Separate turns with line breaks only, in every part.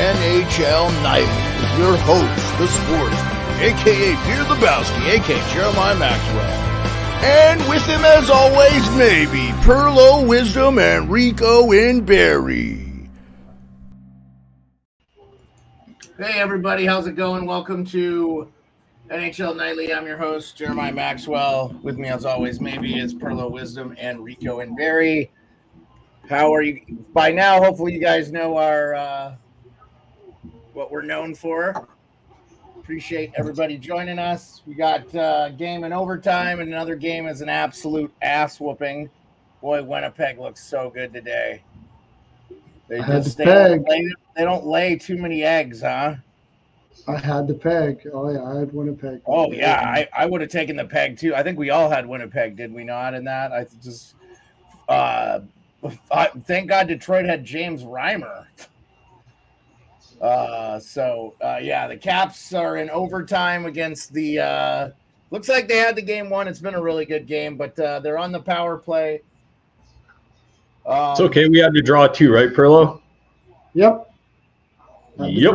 NHL Nightly with your host, the sports, a.k.a. Peter Lebowski, a.k.a. Jeremiah Maxwell. And with him, as always, maybe Pearlo, Wisdom, and Rico in Barry.
Hey, everybody. How's it going? Welcome to NHL Nightly. I'm your host, Jeremiah Maxwell. With me, as always, maybe is Pearlo, Wisdom, and Rico in Barry. How are you? By now, hopefully you guys know our what we're known for. Appreciate everybody joining us. We got a game in overtime, and another game is an absolute ass whooping. Boy, Winnipeg looks so good today. They don't lay too many eggs, huh?
I had the peg. Oh yeah, I had Winnipeg.
Oh yeah, I would have taken the peg too. I think we all had Winnipeg, did we not? In that, I just thank God Detroit had James Reimer. Yeah, the Caps are in overtime against the looks like they had the game won. It's been a really good game, but they're on the power play.
It's okay. We had to draw too, right, Pearlo?
Yep.
Yep.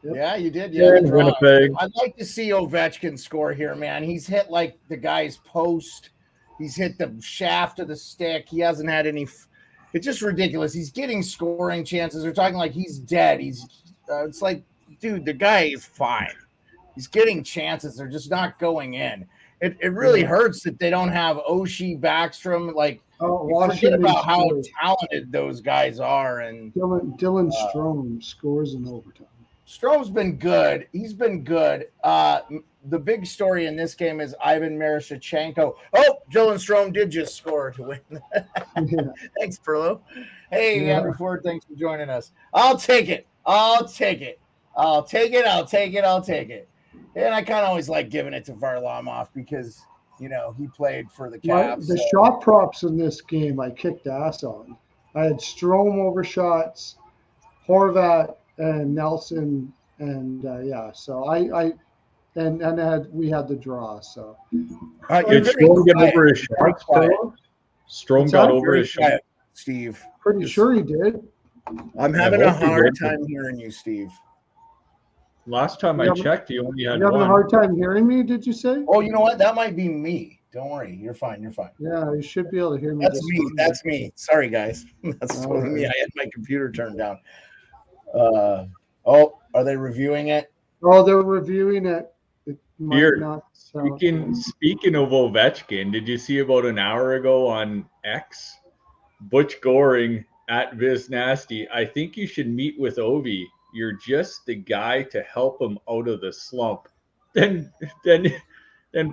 Yeah, you did.
Yeah, Winnipeg.
I'd like to see Ovechkin score here, man. He's hit like the guy's post. He's hit the shaft of the stick. He hasn't had any. It's just ridiculous. He's getting scoring chances. They're talking like he's dead. It's like, dude, the guy is fine. He's getting chances. They're just not going in. It really hurts that they don't have Oshie, Backstrom. Like, forget about how talented those guys are. And
Dylan Strome scores in overtime.
Strome's been good. He's been good. The big story in this game is Ivan Miroshnichenko. Oh, Dylan Strome did just score to win.
Yeah.
Thanks, Pearlo. Hey, Andrew Ford, thanks for joining us. I'll take it. And I kind of always like giving it to Varlamov because, you know, he played for the Caps.
The shot props in this game I kicked ass on. I had Strome overshots, Horvat, and Nelson, and so we had the draw. So
Did Strome get over his shots? Strome got over his shot.
Steve,
pretty sure he did.
I'm having a hard time hearing you, Steve.
Last time I checked, you only had
one. You having a hard time hearing me? Did you say?
Oh, you know what? That might be me. Don't worry, you're fine.
Yeah, you should be able to hear me.
That's me. Sorry, guys. That's totally me. I had my computer turned down. Are they reviewing it?
Oh, they're reviewing it. It might
Here,
not
speaking of Ovechkin, did you see about an hour ago on X, Butch Goring at Viz Nasty? I think you should meet with Ovi. You're just the guy to help him out of the slump. Then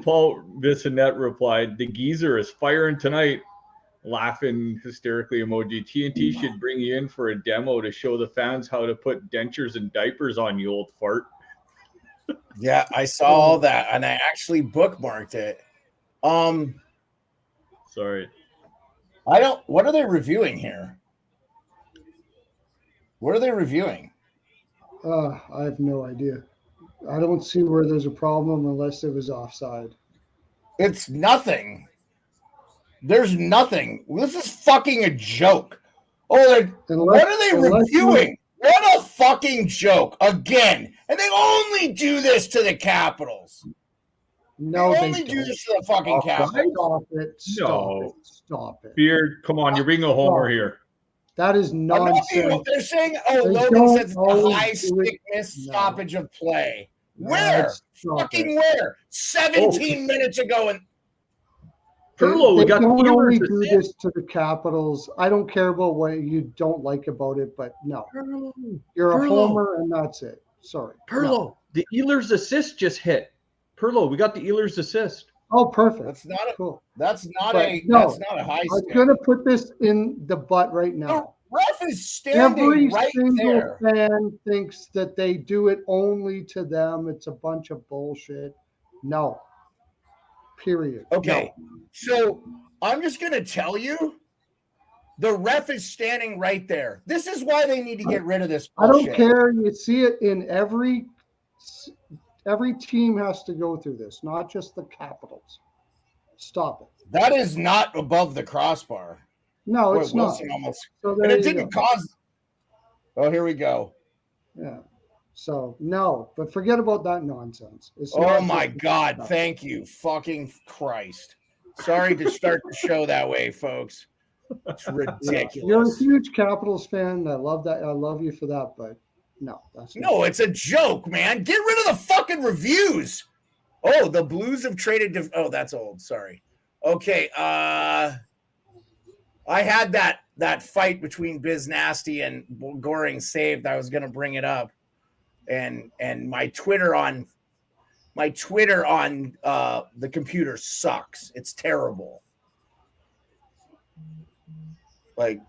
Paul Bissonnette replied, "The geezer is firing tonight." Laughing hysterically emoji. TNT should bring you in for a demo to show the fans how to put dentures and diapers on, you old fart.
Yeah, I saw all that, and I actually bookmarked it.
Sorry.
What are they reviewing here? What are they reviewing?
I have no idea. I don't see where there's a problem unless it was offside.
It's nothing. There's nothing. This is fucking a joke. What are they reviewing? What a fucking joke. Again. And they only do this to the Capitals.
No,
they only do this to the fucking Capitals.
Stop it.
Beard, come on. You're being a homer here.
That is nonsense.
They're saying, Logan says it's a high sickness stoppage of play. Where? Fucking where? 17 minutes ago. And
Pearlo, we got
the only do this to the Capitals. I don't care about what you don't like about it, but no. You're a homer, and that's it. Sorry.
Pearlo, the Ehlers assist just hit. Pearlo, we got the Ehlers assist.
Oh, perfect.
That's not
cool.
That's not a high stick.
I'm going to put this in the butt right now.
The ref is standing right there. Every single
fan thinks that they do it only to them. It's a bunch of bullshit. No. Period.
Okay. No. So I'm just going to tell you, the ref is standing right there. This is why they need to get rid of this bullshit.
I don't care. You see it in every team has to go through this, not just the Capitals. Stop it.
That is not above the crossbar.
No, it's not.
Almost. So and it didn't cause. Oh, here we go.
Yeah. So no, but forget about that nonsense. It's
Oh
not
my
just-
God. Thank you. Fucking Christ. Sorry to start the show that way, folks. It's
Yeah. You're a
ridiculous.
huge Capitals fan. I love that. I love you for that. But no, that's not.
No, it's a joke, man. Get rid of the fucking reviews. Oh, the Blues have traded. Oh, that's old. Sorry. Okay. I had that fight between Biz Nasty and Goring saved. I was gonna bring it up, and my Twitter on the computer sucks. It's terrible. Like,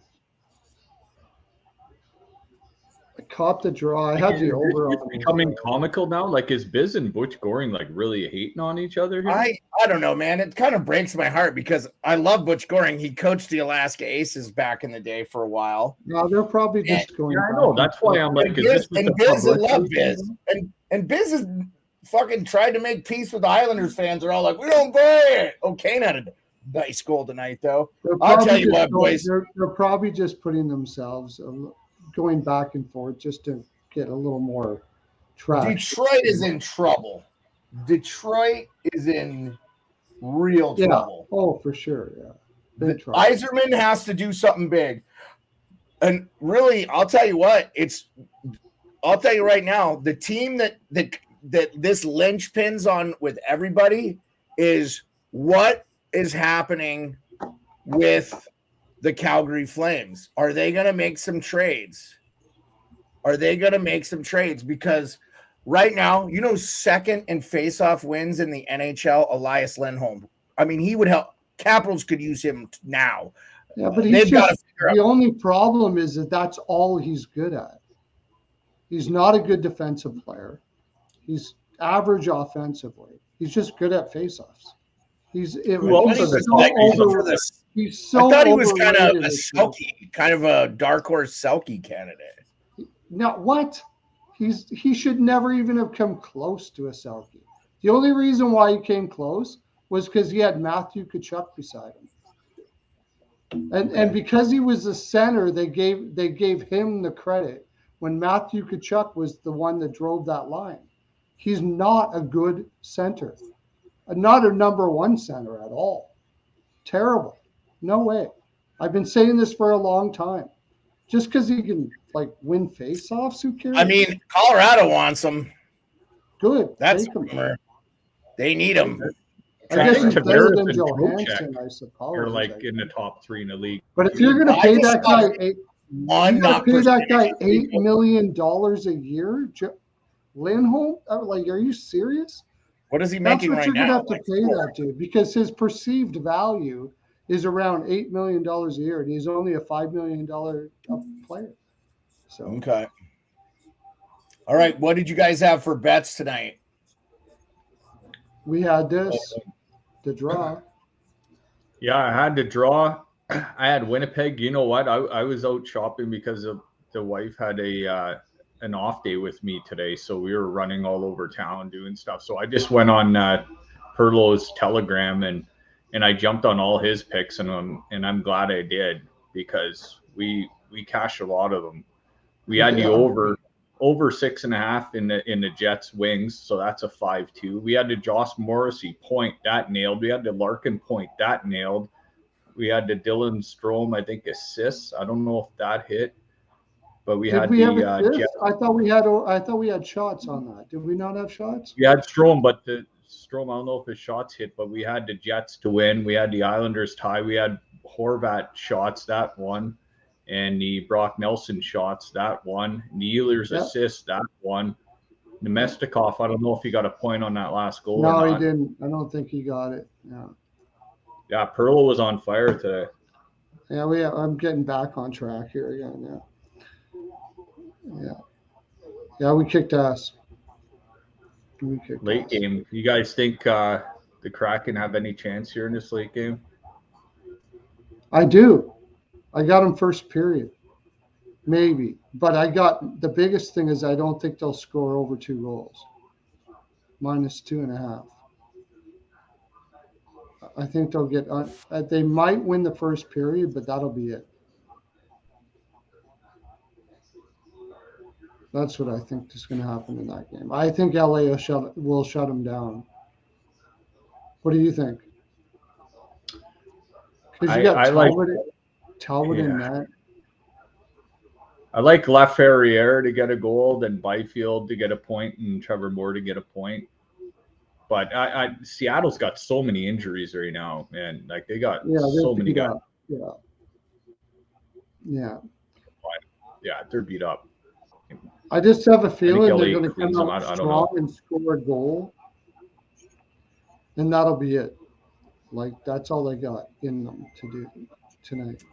I caught the draw. I had the over
It's
on
becoming comical now. Like, is Biz and Butch Goring like really hating on each other here?
I don't know, man. It kind of breaks my heart because I love Butch Goring. He coached the Alaska Aces back in the day for a while.
No, they're probably just going.
Yeah, I know. That's why I'm like,
And
is
Biz,
this
and
just a
Biz I love
publicity
Biz.
thing?
And Biz has fucking tried to make peace with the Islanders fans. They're all like, we don't buy it. Oh, Kane had a nice goal tonight, though. I'll tell you what, boys.
They're probably just putting themselves going back and forth just to get a little more traction.
Detroit is in trouble. Detroit is in real trouble.
Oh, for sure. Yeah. Big trouble.
Yzerman has to do something big. And really, I'll tell you what, I'll tell you right now, the team that this linchpins on with everybody is what is happening with the Calgary Flames. Are they going to make some trades? Because right now, second in faceoff wins in the NHL, Elias Lindholm. I mean, he would help. Capitals could use him now.
Yeah, but
they've got to figure out.
The only problem is that that's all he's good at. He's not a good defensive player. He's average offensively. He's just good at faceoffs. He's so
I thought he was kind of a Selke, kind of a dark horse Selke candidate.
Now what? He should never even have come close to a Selke. The only reason why he came close was because he had Matthew Tkachuk beside him. And because he was the center, they gave him the credit when Matthew Tkachuk was the one that drove that line. He's not a good center, not a number one center at all. Terrible. No way. I've been saying this for a long time. Just because he can win faceoffs, who cares?
I mean, Colorado wants him.
Good.
That's they need him.
I guess he's better than Johansson, I suppose.
You're in the top 3 in the league.
But if you're going to pay that guy $8 million a year, Lindholm, are you serious?
What is he making right now?
That's what you're going to have to pay that dude, because his perceived value is around $8 million a year, and he's only a $5 million player. So
okay. All right. What did you guys have for bets tonight?
We had the draw.
Yeah, I had to draw. I had Winnipeg. You know what? I was out shopping because the wife had an off day with me today, so we were running all over town doing stuff. So I just went on Pearlo's Telegram and I jumped on all his picks, and I'm glad I did, because we cashed a lot of them. We had the over 6.5 in the Jets wings, so that's a 5-2. We had the Josh Morrissey point, that nailed. We had the Larkin point, that nailed. We had the Dylan Strome, I think, assists. I don't know if that hit, but we had the Jets.
I thought we had shots on that. Did we not have shots?
We had Strome, but the Strome, I don't know if his shots hit, but we had the Jets to win. We had the Islanders tie. We had Horvat shots, that one. And the Brock Nelson shots, that one. Nealer's assist, that one. Nemestikov, I don't know if he got a point on that last goal.
No, he didn't. I don't think he got it. Yeah.
Yeah, Pearlo was on fire today.
Yeah, I'm getting back on track here again. Yeah, we kicked ass.
Late game. You guys think the Kraken have any chance here in this late game?
I do. I got them first period, maybe. But the biggest thing is I don't think they'll score over 2 goals. -2.5. I think they'll get they might win the first period, but that'll be it. That's what I think is going to happen in that game. I think LA will shut them down. What do you think? Because you got Talbot in net.
I like Laferriere to get a goal, then Byfield to get a point, and Trevor Moore to get a point. But Seattle's got so many injuries right now, man. Like they got so many guys.
Yeah,
they're beat up.
I just have a feeling they're going to come out strong and score a goal, and that'll be it. Like that's all they got in them to do tonight.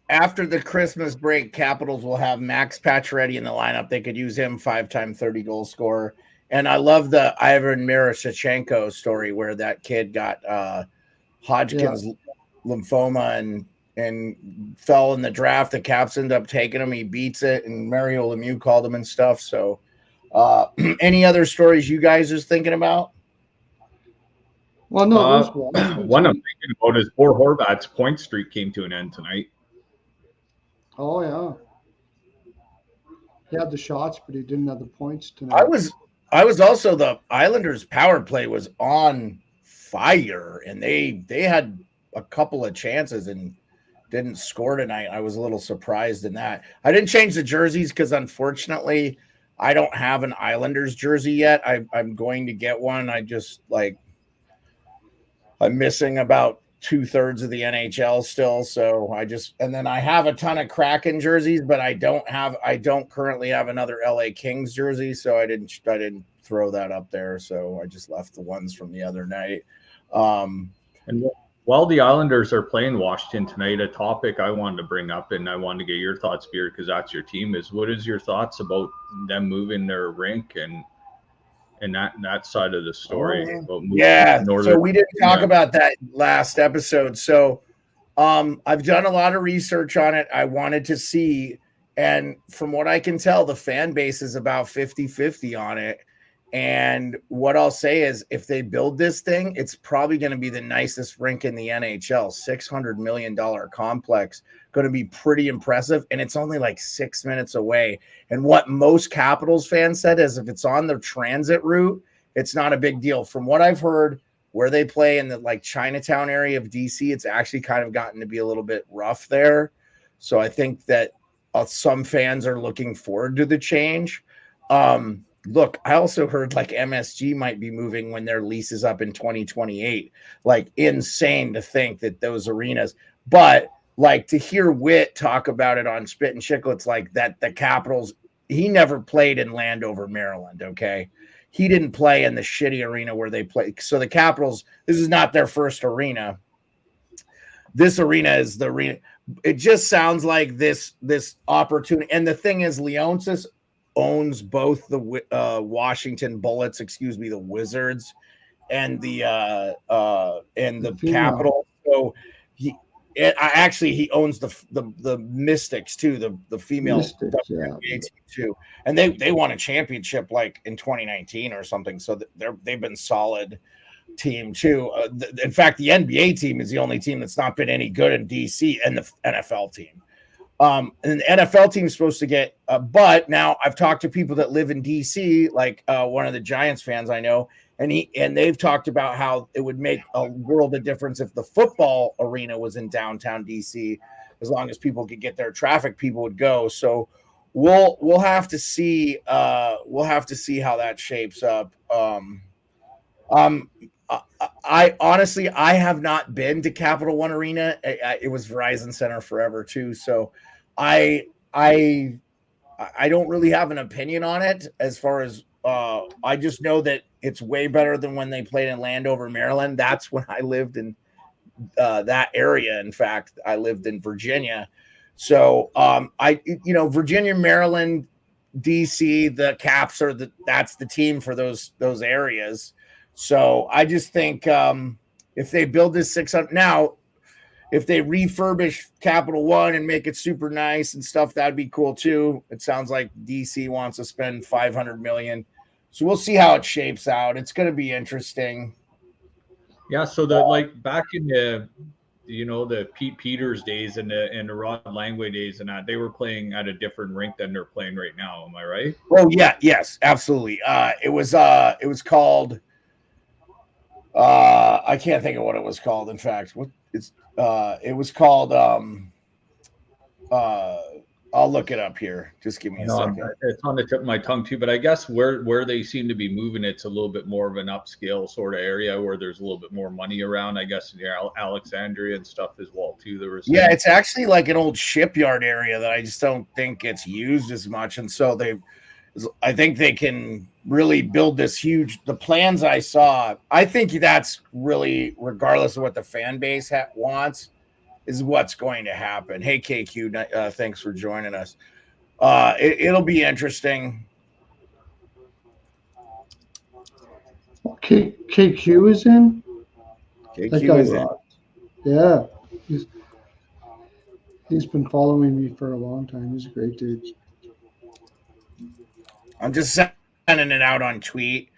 After the Christmas break, Capitals will have Max Pacioretty in the lineup. They could use him, 5-time 30-goal scorer. And I love the Ivan Miroshnichenko story where that kid got Hodgkin's lymphoma and fell in the draft. The Caps ended up taking him. He beats it, and Mario Lemieux called him and stuff. So any other stories you guys are thinking about?
Well, no,
one I'm thinking about is poor Horvat's point streak came to an end tonight.
Oh, yeah. He had the shots, but he didn't have the points tonight.
I was also the Islanders' power play was on fire, and they had a couple of chances and didn't score tonight. I was a little surprised in that. I didn't change the jerseys because, unfortunately, I don't have an Islanders jersey yet. I'm going to get one. I'm missing about 2/3 of the NHL still. So and then I have a ton of Kraken jerseys, but I don't currently have another LA Kings jersey. So I didn't throw that up there. So I just left the ones from the other night.
And while the Islanders are playing Washington tonight, a topic I wanted to bring up, and I wanted to get your thoughts, Beard, because that's your team, is what is your thoughts about them moving their rink and that side of the story?
So we didn't talk about that last episode. So I've done a lot of research on it. I wanted to see, and from what I can tell, the fan base is about 50-50 on it. And what I'll say is if they build this thing, it's probably going to be the nicest rink in the NHL. $600 million complex, going to be pretty impressive. And it's only like 6 minutes away. And what most Capitals fans said is if it's on the transit route, it's not a big deal. From what I've heard, where they play in the like Chinatown area of DC, it's actually kind of gotten to be a little bit rough there. So I think that some fans are looking forward to the change. Look, I also heard like MSG might be moving when their lease is up in 2028. Like insane to think that those arenas, but like to hear Witt talk about it on Spit and Chicklets, like that the Capitals, he never played in Landover, Maryland. Okay. He didn't play in the shitty arena where they play. So the Capitals, this is not their first arena. This arena is the arena. It just sounds like this opportunity. And the thing is, Leonsis owns both the Washington Bullets, the Wizards, and the Capitol. So he owns the Mystics too, the female
Mystics,
team too, and they won a championship like in 2019 or something. So they've been solid team too. In fact, the NBA team is the only team that's not been any good in DC, and the NFL team. And the NFL team is supposed to get, but now I've talked to people that live in DC, like one of the Giants fans I know, and they've talked about how it would make a world of difference if the football arena was in downtown DC. As long as people could get their traffic, people would go. So we'll have to see. We'll have to see how that shapes up. I honestly, I have not been to Capital One Arena. It was Verizon Center forever too. So I don't really have an opinion on it as far as I just know that it's way better than when they played in Landover, Maryland. That's when I lived in that area. In fact, I lived in Virginia. So Virginia, Maryland, DC, the Caps that's the team for those areas. So I just think if they build this 600 now, if they refurbish Capital One and make it super nice and stuff, that'd be cool too. It sounds like DC wants to spend $500 million. So we'll see how it shapes out. It's going to be interesting.
Yeah. So back in the the Pete Peters days and the Rod Langway days and that, they were playing at a different rink than they're playing right now. Am I right?
Oh yeah, yes, absolutely. It was called. I can't think of what it was called. In fact, it was called. I'll look it up here. Just give me a second.
It's on the tip of my tongue too, but I guess where they seem to be moving, it's a little bit more of an upscale sort of area where there's a little bit more money around. I guess Alexandria and stuff as well too.
Yeah, it's actually like an old shipyard area that I just don't think gets used as much, and so I think they can really build this huge. The plans I saw, I think that's really, regardless of what the fan base wants, is what's going to happen. Hey, KQ, thanks for joining us. It'll be interesting.
KQ is in?
KQ is in.
Yeah. He's been following me for a long time. He's a great dude.
I'm just sending it out on tweet.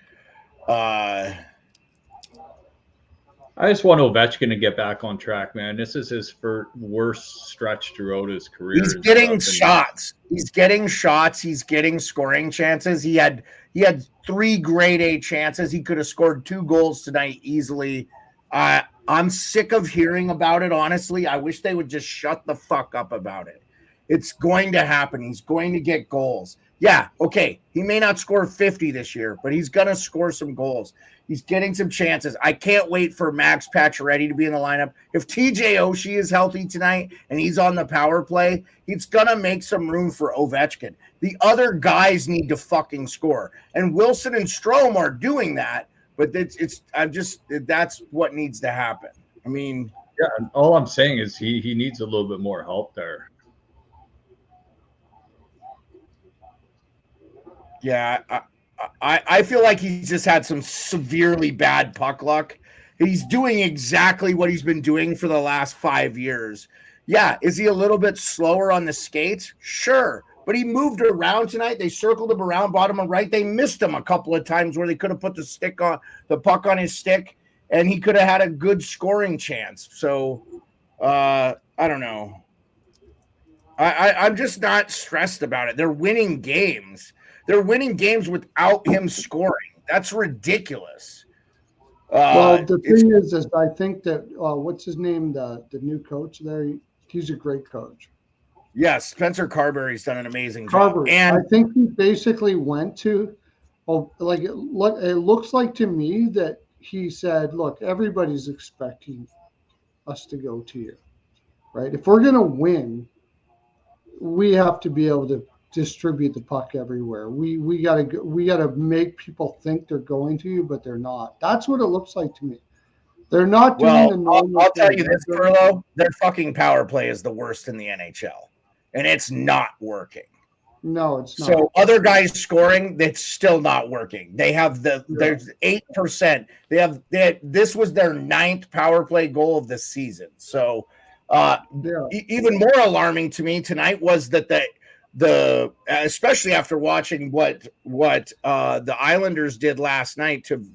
I just want Ovechkin to get back on track, man. This is his worst stretch throughout his career.
He's getting shots. He's getting shots. He's getting scoring chances. He had 3 grade A chances. He could have scored 2 goals tonight easily. I'm sick of hearing about it, honestly. I wish they would just shut the fuck up about it. It's going to happen. He's going to get goals. Yeah, okay. He may not score 50 this year, but he's going to score some goals. He's getting some chances. I can't wait for Max Pacioretty to be in the lineup. If TJ Oshie is healthy tonight and he's on the power play, he's going to make some room for Ovechkin. The other guys need to fucking score. And Wilson and Strome are doing that, but that's what needs to happen. I mean,
yeah, all I'm saying is he needs a little bit more help there.
Yeah, I feel like he's just had some severely bad puck luck. He's doing exactly what he's been doing for the last 5 years. Yeah, is he a little bit slower on the skates? Sure, but he moved around tonight. They circled him around, bottom and right. They missed him a couple of times where they could have put the puck on his stick, and he could have had a good scoring chance. So, I don't know. I'm just not stressed about it. They're winning games. They're winning games without him scoring. That's ridiculous.
Well, the thing is I think that what's his name, the new coach there? He's a great coach.
Yes, Spencer Carberry's done an amazing job.
And I think he basically went to, it looks like to me that he said, look, everybody's expecting us to go to you, right? If we're going to win, we have to be able to distribute the puck everywhere. We gotta make people think they're going to you, but they're not. That's what it looks like to me. They're not doing the normal.
I'll tell you this, Pearlo, their fucking power play is the worst in the NHL, and it's not working.
No, it's not.
So other guys scoring, that's still not working. They have there's 8%. This was their 9th power play goal of the season. So even more alarming to me tonight was that the especially after watching what the Islanders did last night to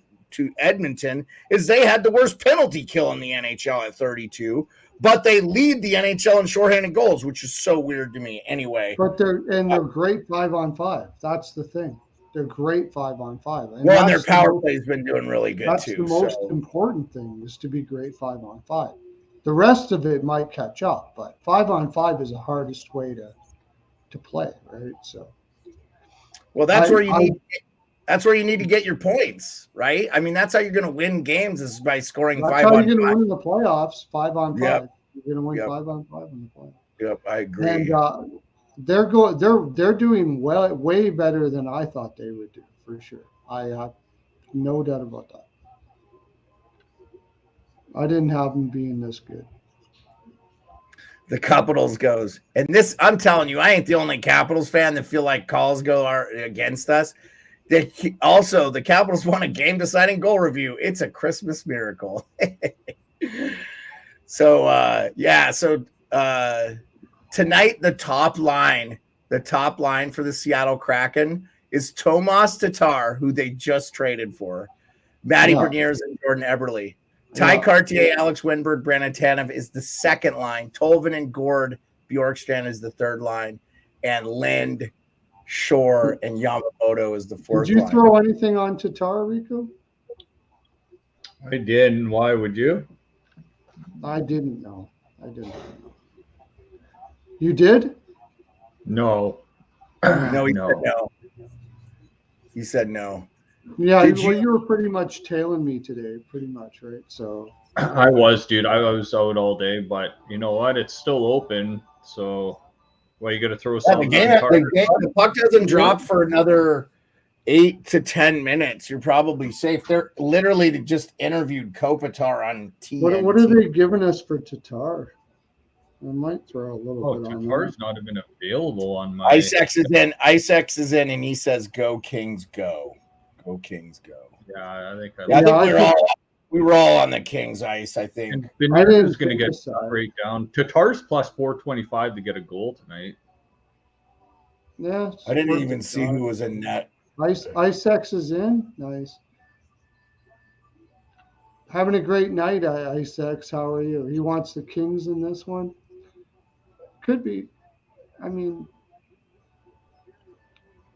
Edmonton, is they had the worst penalty kill in the NHL at 32, but they lead the NHL in shorthanded goals, which is so weird to me anyway.
But they're great 5-on-5. That's the thing. They're great 5-on-5.
And their power play's been doing really good
that's
too.
That's the most important thing, is to be great 5-on-5. The rest of it might catch up, but 5-on-5 is the hardest way to play, right? So,
well, that's where you need to get your points, right? I mean, that's how you're going to win games, is by scoring 5-on-5. That's how you're going
to win in the playoffs, 5-on-5.
Yep.
You're going to win 5-on-5 in the playoffs.
Yep, I agree.
And they're doing way better than I thought they would do, for sure. I have no doubt about that. I didn't have them being this good.
The Capitals goes. And this, I'm telling you, I ain't the only Capitals fan that feel like calls are against us. Also, the Capitals won a game-deciding goal review. It's a Christmas miracle. So tonight, the top line for the Seattle Kraken is Tomas Tatar, who they just traded for, Matty Beniers and Jordan Eberle. Ty
Yeah.
Cartier, Alex Winberg, Brandon Tanev is the second line. Tolvin and Gord Bjorkstrand is the third line. And Lind, Shore, and Yamamoto is the fourth
Did you
line.
throw anything on Tatar, Rico?
I didn't. Why would you?
I didn't know. I didn't. You did?
No.
No, he
No.
said no. He said no.
Yeah,
Did
well,
you-
you were pretty much tailing me today, pretty much, right? So
I was, dude. I was out all day, but you know what? It's still open. So, well, you got to throw
Yeah,
something on
the puck doesn't drop for another 8 to 10 minutes. You're probably safe. They're literally just interviewed Kopitar on TNT.
what are they giving us for Tatar? I might throw a little
Oh,
bit on
Tatar's
that.
not even available on my.
Icex is in. Icex is in, and he says, "Go Kings, go! Go Kings, go!"
Yeah, I think
Yeah, I think
Yeah,
we were all on the Kings ice. I think.
And
I
Benier
didn't
is going to
think
get
of that.
breakdown. Tatar's plus 425 to get a goal tonight.
Yeah,
I didn't
worth
even
a
see
shot.
who was in net.
Icex is in. Nice. Having a great night, Icex. How are you? He wants the Kings in this one. Could be. I mean,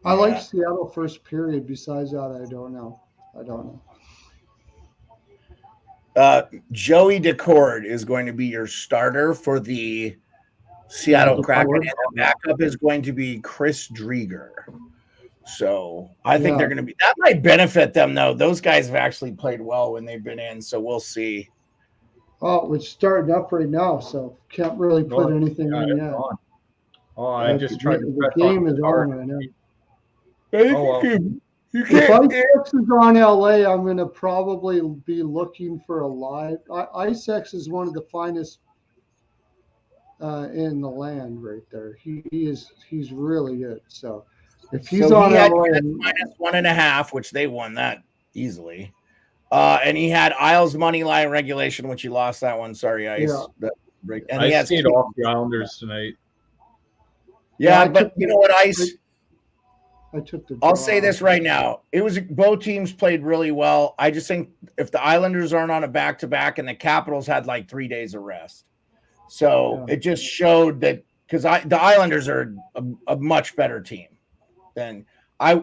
I like
Yeah.
Seattle first period. Besides that, I don't know.
Joey Decord is going to be your starter for the Seattle Kraken, and the backup is going to be Chris Drieger. So I think they're going to be. That might benefit them, though. Those guys have actually played well when they've been in, so we'll see.
Oh, it's starting up right now, so can't really put anything in yet.
Oh, I just tried to
The
press
game
on
is
Tatar.
on right now.
You
If
can't.
Icex is on LA, I'm going to probably be looking for a live. Icex is one of the finest in the land right there. He's really good. So if he's
So
on
he had
LA,
minus 1.5, which they won that easily. And he had Isles money line regulation, which he lost that one. Sorry, Ice.
Yeah.
And
I
he has
stayed off the Islanders tonight.
Yeah,
I
but
took
you know what, Ice?
I took the.
I'll say this right now. It was both teams played really well. I just think if the Islanders aren't on a back-to-back and the Capitals had like 3 days of rest. So it just showed that because the Islanders are a much better team than I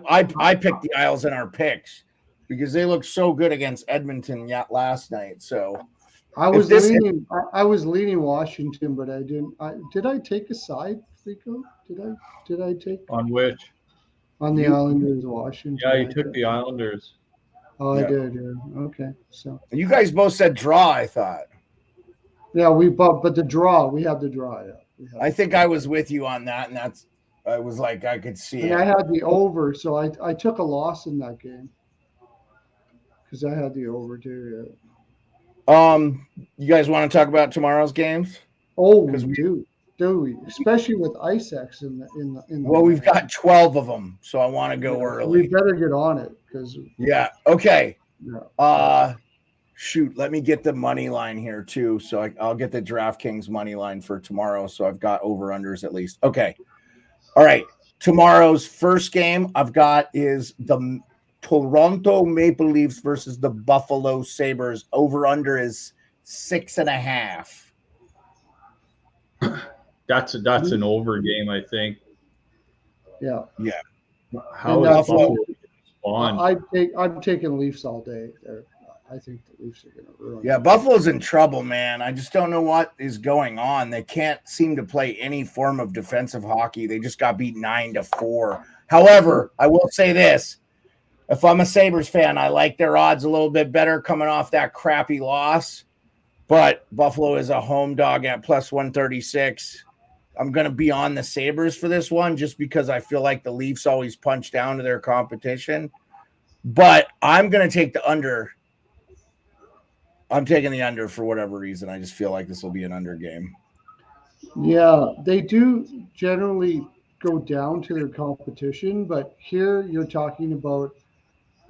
picked the Isles in our picks because they looked so good against Edmonton last night. So
I was leaning Washington, but I didn't. Did I take a side, Rico? Did I take
On which?
on the Islanders, Washington?
Yeah, you took the Islanders.
Oh, I did. Yeah. Okay. So
you guys both said draw, I thought.
yeah, but the draw, we have the draw. Yeah,
I think I was with you on that, and I was like I could see
and
it.
I had the over, so I took a loss in that game because I had the over too.
Yeah. You guys want to talk about tomorrow's games?
Oh, we do, especially with Icex in the.
Well, we've got 12 of them, so I want to go early.
We better get on it because.
Yeah. Okay.
Yeah.
Shoot. Let me get the money line here too. So I'll get the DraftKings money line for tomorrow. So I've got over-unders at least. Okay. All right. Tomorrow's first game I've got is the Toronto Maple Leafs versus the Buffalo Sabres. Over-under is 6.5.
That's an over game, I think.
Yeah.
Yeah.
How is Buffalo spawned?
I'm taking Leafs all day. I think the Leafs are going to ruin.
Yeah, Buffalo's in trouble, man. I just don't know what is going on. They can't seem to play any form of defensive hockey. They just got beat 9-4. However, I will say this. If I'm a Sabres fan, I like their odds a little bit better coming off that crappy loss. But Buffalo is a home dog at plus 136. I'm going to be on the Sabres for this one just because I feel like the Leafs always punch down to their competition. But I'm going to take the under. I'm taking the under for whatever reason. I just feel like this will be an under game.
Yeah, they do generally go down to their competition, but here you're talking about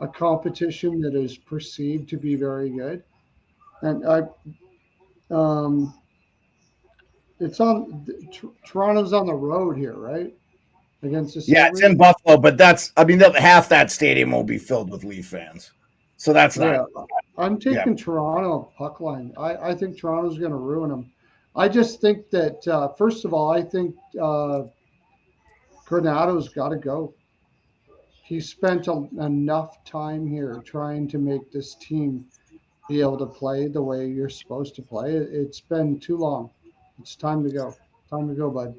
a competition that is perceived to be very good. And it's on Toronto's on the road here, right? Against the
Yeah, it's in Buffalo, but half that stadium will be filled with Leaf fans. So that's not.
Yeah, I'm taking Toronto puck line. I think Toronto's going to ruin them. I just think that first of all, I think Granato's got to go. He spent enough time here trying to make this team be able to play the way you're supposed to play. It's been too long. It's time to go. Time to go, bud.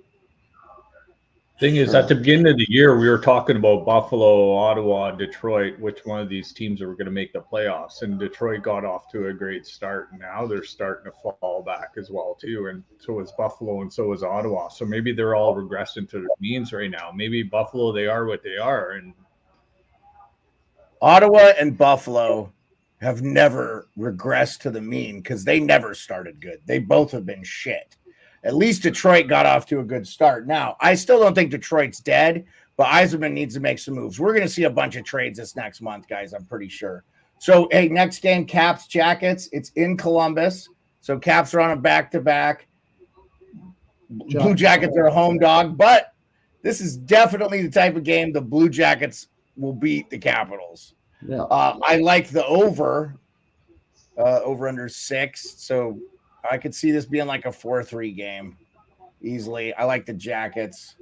Thing is, at the beginning of the year, we were talking about Buffalo, Ottawa, Detroit, which one of these teams were going to make the playoffs. And Detroit got off to a great start. Now they're starting to fall back as well, too. And so is Buffalo and so is Ottawa. So maybe they're all regressing to their means right now. Maybe Buffalo, they are what they are. And
Ottawa and Buffalo have never regressed to the mean because they never started good. They both have been shit. At least Detroit got off to a good start. Now, I still don't think Detroit's dead, but Yzerman needs to make some moves. We're going to see a bunch of trades this next month, guys, I'm pretty sure. So, hey, next game, Caps Jackets. It's in Columbus. So Caps are on a back-to-back. Blue Jackets are a home dog, but this is definitely the type of game the Blue Jackets will beat the Capitals.
Yeah.
I like the over under 6. So I could see this being like a 4-3 game easily. I like the Jackets.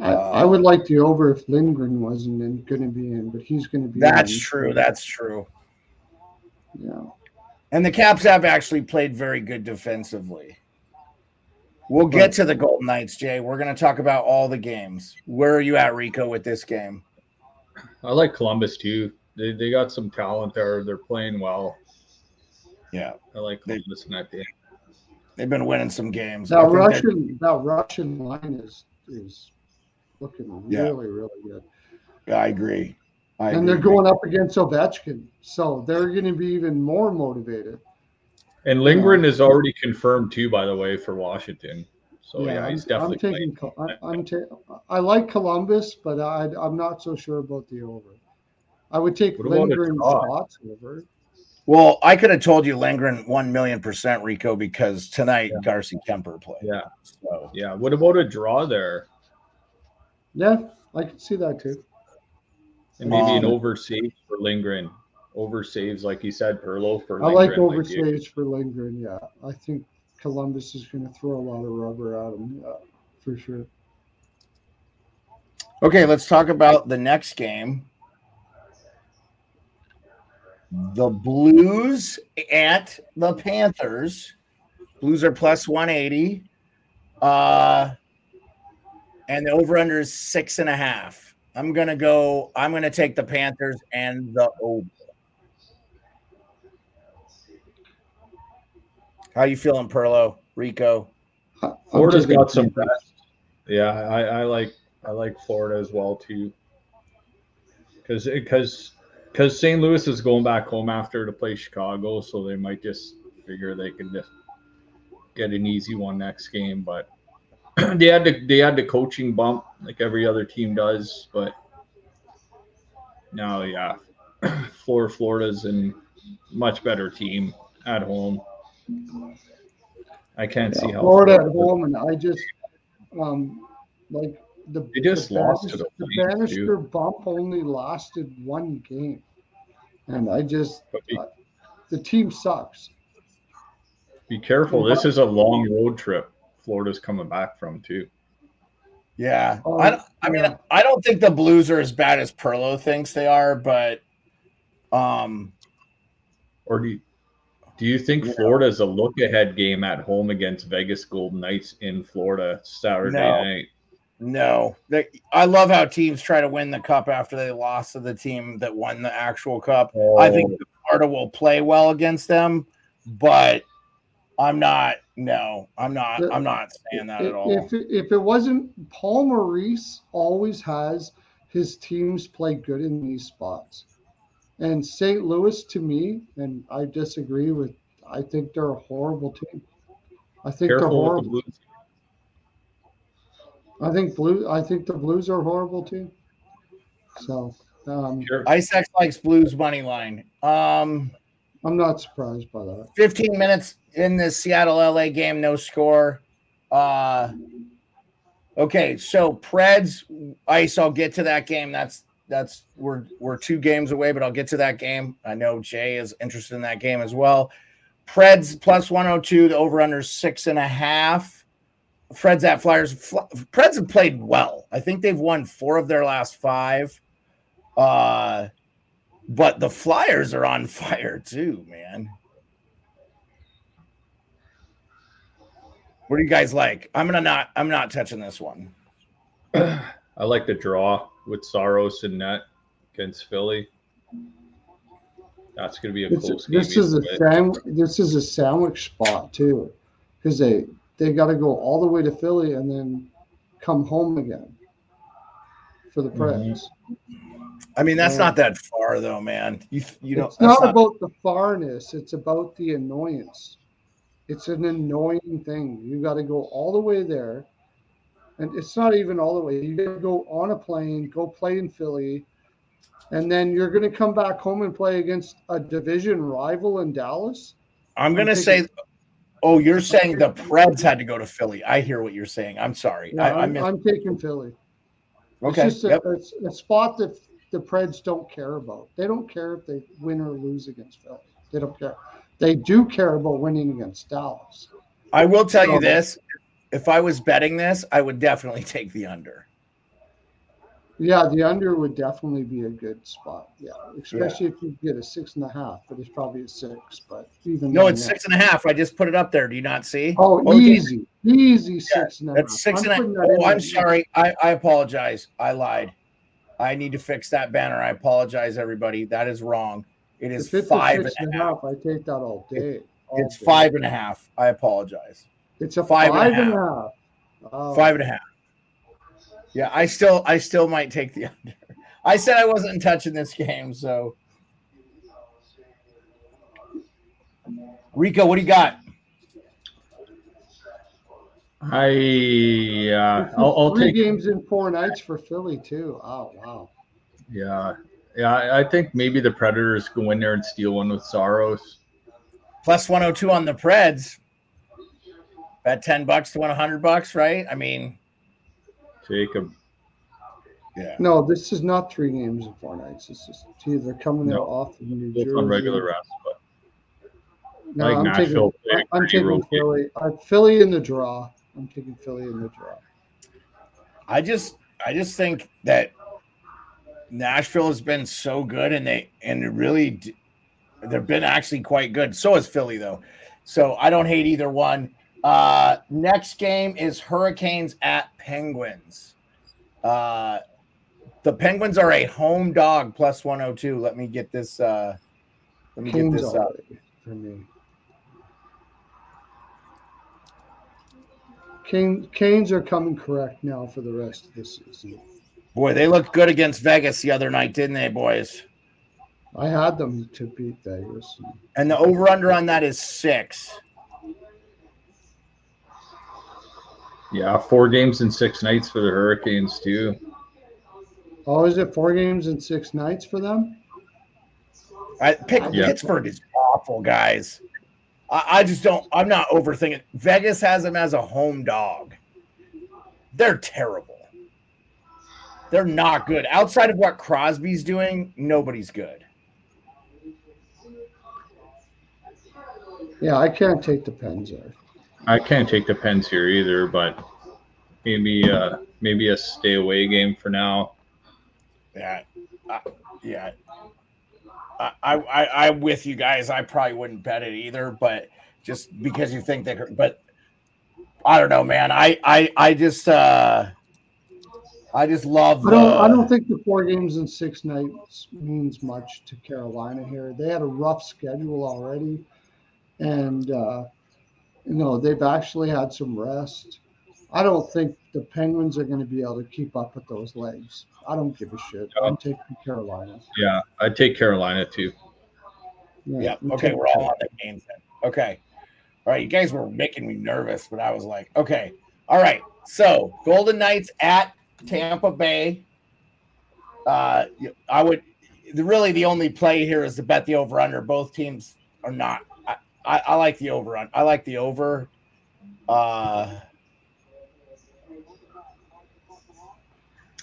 I would like the over if Lindgren wasn't going to be in, but he's going to be
That's
in.
true. That's true.
Yeah.
And the Caps have actually played very good defensively. We'll get to the Golden Knights, Jay. We're going to talk about all the games. Where are you at, Rico, with this game?
I like Columbus, too. They got some talent there. They're playing well.
Yeah.
I like Columbus in that game.
They've been winning some games.
That Russian line is looking really, really good.
Yeah, I agree.
They're going up against Ovechkin, so they're going to be even more motivated.
And Lindgren is already confirmed too, by the way, for Washington. So he's definitely.
I like Columbus, but I'm not so sure about the over. I would take Lindgren shots over.
Well, I could have told you Lindgren 1,000,000%, Rico, because tonight Darcy Kemper played.
Yeah.
So.
Yeah. What about a draw there?
Yeah, I could see that too.
And maybe an oversave for Lindgren. Oversaves, like you said, Pearlo for Lindgren.
I like oversaves for Lindgren, yeah. I think Columbus is going to throw a lot of rubber at him, for sure.
Okay, let's talk about the next game. The Blues at the Panthers. Blues are plus 180. And the over-under is 6.5. I'm going to take the Panthers and the over. How you feeling, Pearlo, Rico?
Florida's got some best. Yeah, I like Florida as well too. Because St. Louis is going back home after to play Chicago, so they might just figure they can just get an easy one next game. But they had the coaching bump like every other team does. But now, yeah, Florida's a much better team at home. I can't see how
Florida at home, and I just
they just lost to
the Bannister bump only lasted one game, and the team sucks.
Be careful. This is a long road trip Florida's coming back from too.
Yeah, I mean, I don't think the Blues are as bad as Pearlo thinks they are, but
or do you think Florida is a look-ahead game at home against Vegas Golden Knights in Florida Saturday night?
No. I love how teams try to win the cup after they lost to the team that won the actual cup.
Oh.
I think Florida will play well against them, but I'm not saying that at all.
If it wasn't, Paul Maurice always has his teams play good in these spots. And St. Louis, to me, and I disagree with, I think they're a horrible team. I think they're horrible. I think the Blues are a horrible team. So
Icex likes Blues money line.
I'm not surprised by that.
15 minutes in the Seattle LA game, no score. Okay, so Preds, Ice, I'll get to that game. That's we're 2 games away, but I'll get to that game. I know Jay is interested in that game as well. Preds plus 102. The over under 6.5. Preds at Flyers. Preds have played well. I think they've won 4 of their last 5. But the Flyers are on fire too, man. What do you guys like? I'm not touching this one.
I like the draw with Saros and net against Philly. That's going to be a close game.
This is a sandwich spot too, because they got to go all the way to Philly and then come home again for the Preds.
I mean, that's not that far though, man. You know,
it's not about the farness; it's about the annoyance. It's an annoying thing. You got to go all the way there, and it's not even all the way. You got to go on a plane, go play in Philly, and then you're going to come back home and play against a division rival in Dallas.
I'm going to say, oh, you're saying the Preds had to go to Philly. I hear what you're saying. I'm sorry.
Yeah, I'm taking Philly.
Okay.
It's just a spot that the Preds don't care about. They don't care if they win or lose against Philly. They don't care. They do care about winning against Dallas.
I will tell you this. If I was betting this, I would definitely take the under.
Yeah, the under would definitely be a good spot. Yeah, especially if you get a 6.5, but it's probably a 6. But even
it's 6.5. I just put it up there. Do you not see?
Oh, easy 6.5.
That's 6.5. Oh, I'm sorry. I apologize. I lied. I need to fix that banner. I apologize, everybody. That is wrrong. It is 5.5.
I take that all day.
It's 5.5. I apologize.
It's a 5.5.
5.5. Yeah, I still might take the under. I said I wasn't touching this game, so Rico, what do you got?
I'll
take 3
take
games in 4 nights for Philly too. Oh wow.
Yeah, I think maybe the Predators go in there and steal one with Saros.
Plus 102 on the Preds. Bet $10 to win $100, right? I mean,
take them.
Yeah.
No, this is not 3 games in 4 nights. It's just they're coming out off of New Jersey.
On regular rest, but
no, I'm taking Philly. Philly in the draw. I'm taking Philly in the draw.
I just think that Nashville has been so good, and they've been actually quite good. So is Philly, though. So I don't hate either one. Next game is Hurricanes at Penguins. The Penguins are a home dog plus 102. Let me get this. Let me get this up
for me. Canes are coming correct now for the rest of the season.
Boy, they looked good against Vegas the other night, didn't they, boys?
I had them to beat Vegas.
And the over-under on that is 6.
Yeah, 4 games and 6 nights for the Hurricanes, too.
Oh, is it 4 games and 6 nights for them?
Pittsburgh is awful, guys. I just don't – I'm not overthinking. Vegas has them as a home dog. They're terrible. They're not good. Outside of what Crosby's doing, nobody's good.
Yeah, I can't take the Pens there.
I can't take the Pens here either, but maybe a stay away game for now.
I'm with you guys. I probably wouldn't bet it either, but just because you think they could. But I don't know, man. I just love.
I don't think the 4 games and 6 nights means much to Carolina here. They had a rough schedule already, and they've actually had some rest. I don't think the Penguins are going to be able to keep up with those legs. I don't give a shit. I'm taking Carolina.
Yeah, I'd take Carolina too.
Yeah. Okay, we're all on the games then. Okay. All right, you guys were making me nervous, but I was like, okay. All right. So Golden Knights at Tampa Bay. I would really the only play here is to bet the over under. Both teams are not. I like the over. I like the over.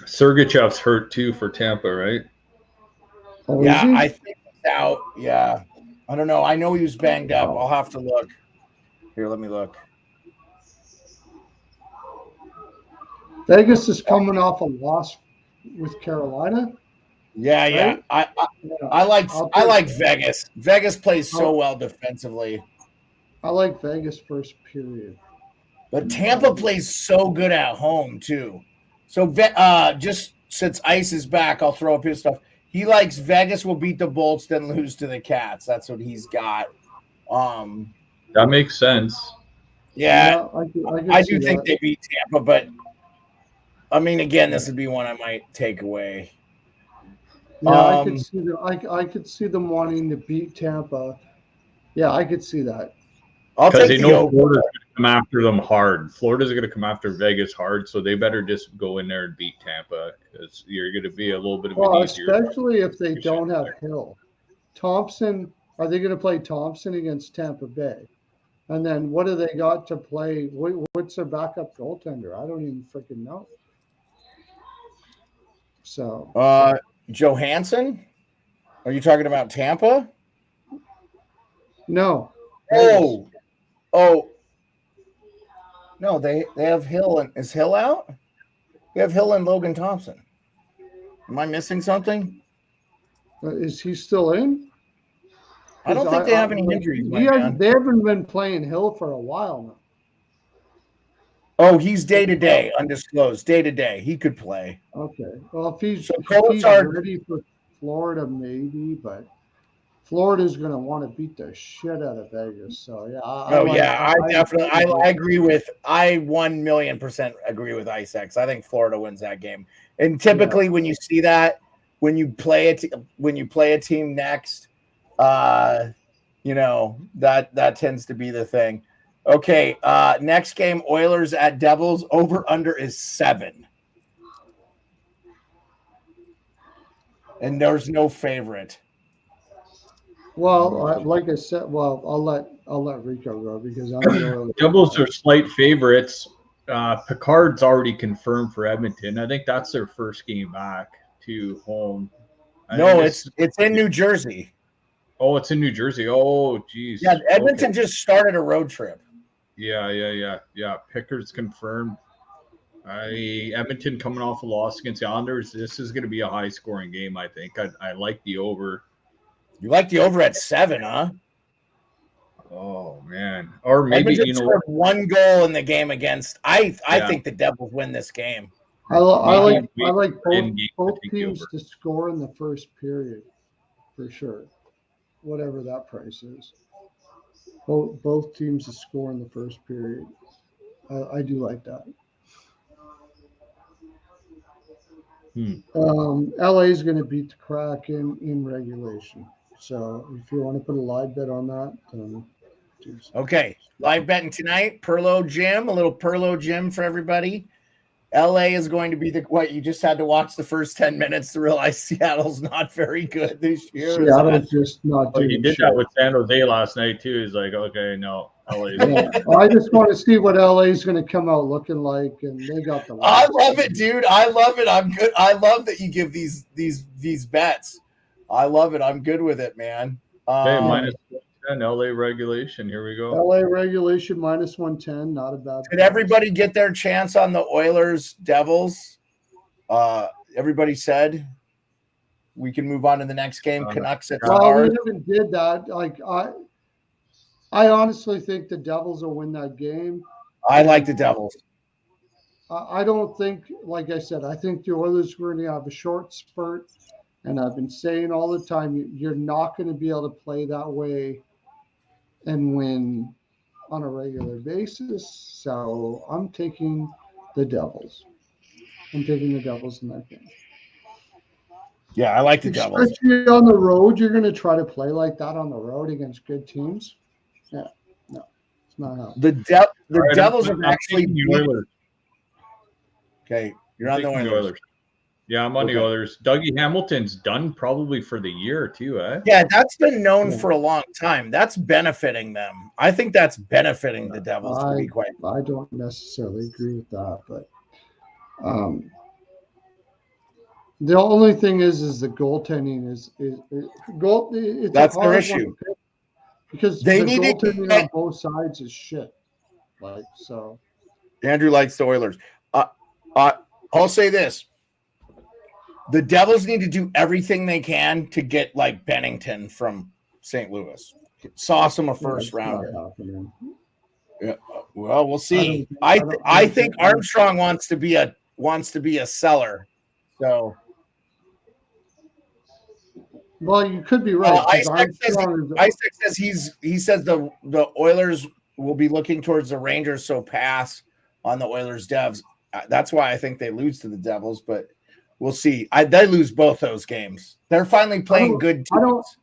Sergachev's hurt too for Tampa, right?
Oh,
Yeah,
is he?
I think he's out. Yeah. I don't know. I know he was banged up. I'll have to look. Here, let me look.
Vegas is coming off a loss with Carolina.
Yeah, yeah.
Right?
I
I'll
like
take-
Vegas. Vegas plays so
I'll-
well defensively.
I like Vegas first period.
But Tampa plays so good at home too. So just since Ice is back, I'll throw up his stuff. He likes Vegas will beat the Bolts, then lose to the Cats. That's what he's got.
That makes sense.
Yeah,
I
I
see
do think
that.
they beat Tampa, but I mean, again, this would be one I might take away.
Yeah, I could see I could see them wanting to beat Tampa. Yeah, I could see that.
I'll
Because
take
they
the
know
over.
Florida's going to come after them hard. Florida's going to come after Vegas hard, so they better just go in there and beat Tampa because you're going to be a little bit of an
Well,
easier.
especially if they don't have Hill. Thompson, are they going to play Thompson against Tampa Bay? And then what do they got to play? What's their backup goaltender? I don't even freaking know. So
Johansson? Are you talking about Tampa?
no.
Oh. No, they have Hill and is Hill out? They have Hill and Logan Thompson. Am I missing something?
Is he still in?
I don't think they have any injuries.
They haven't been playing Hill for a while now.
Oh, he's day to day, undisclosed. Day to day, he could play.
Okay. Well, if he's ready for Florida, maybe, but Florida's going to want to beat the shit out of Vegas. So yeah.
I agree with. I 1,000,000% agree with IceX. I think Florida wins that game. And typically, when you see that, when you play a team next, that tends to be the thing. Okay, next game, Oilers at Devils. Over under is 7, and there's no favorite.
Well, like I said, I'll let Rico go because I'm the Oilers.
Devils are slight favorites. Picard's already confirmed for Edmonton. I think that's their first game back to home.
It's in New Jersey.
Oh, it's in New Jersey. Oh, geez.
Yeah, Edmonton just started a road trip.
Yeah. Pickard's confirmed. Edmonton coming off a loss against the Islanders. This is going to be a high-scoring game, I think. I like the over.
You like the over at 7, huh?
Oh, man. Or maybe,
Edmonton scored 1 goal in the game against. I think the Devils win this game.
I like both teams to score in the first period, for sure. Whatever that price is. Both teams to score in the first period. I do like that. LA is going to beat the Kraken in regulation. So if you want to put a live bet on that, then do so.
Okay, live betting tonight. A little Pearlo Gym for everybody. LA is going to be what you just had to watch the first 10 minutes to realize Seattle's not very good this year.
Seattle's just not doing
he did
shit.
that with San Jose last night too. He's like, okay, no, LA.
I just want to see what LA is going to come out looking like, and they got the.
I love it, dude. I love it. I'm good. I love that you give these bets. I love it. I'm good with it, man.
Okay, minus 110 LA regulation. Here we go.
LA regulation minus 110. Not a bad.
Did everybody get their chance on the Oilers Devils? Everybody said we can move on to the next game. Canucks at
we even did that. Like I honestly think the Devils will win that game.
I like the Devils.
I don't think, like I said, I think the Oilers are going to have a short spurt. And I've been saying all the time, you're not going to be able to play that way and win on a regular basis. So I'm taking the Devils. I'm taking the Devils in that game.
Yeah, I like the Devils.
Especially on the road, you're going to try to play like that on the road against good teams. Yeah, no, it's not how.
The Devils are actually
the Oilers.
Okay, you're on the Oilers.
Yeah, I'm on the Oilers. Dougie Hamilton's done probably for the year too, eh?
Yeah, that's been known for a long time. That's benefiting them. I think that's benefiting the Devils. To be quite.
I don't necessarily agree with that, but The only thing is the goaltending is goal. It's
That's
a
their
hard one
issue.
to pick because
They
the
need to
goaltending
get
on both sides is shit. Like so,
Andrew likes the Oilers. I'll say this. The Devils need to do everything they can to get like Bennington from St. Louis. Sauce him a first rounder. Yeah, well, we'll see. I think Armstrong wants to be a seller. So
well, you could be right.
Isaac says he says the Oilers will be looking towards the Rangers, so pass on the Oilers Devs. That's why I think they lose to the Devils, but we'll see. They lose both those games. They're finally playing good teams.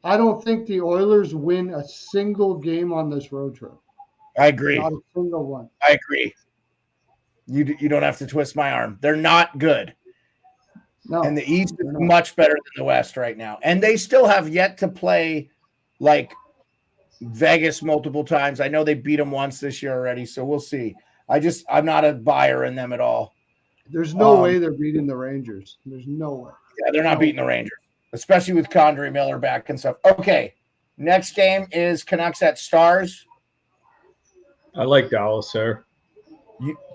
I don't think the Oilers win a single game on this road trip.
I agree.
Not a single one.
I agree. You don't have to twist my arm. They're not good.
No,
and the East is much better than the West right now. And they still have yet to play like Vegas multiple times. I know they beat them once this year already, so we'll see. I'm not a buyer in them at all.
There's no way they're beating the Rangers. There's no way.
Yeah, they're not beating the Rangers, especially with Condrey Miller back and stuff. Okay, next game is Canucks at Stars.
I like Dallas there.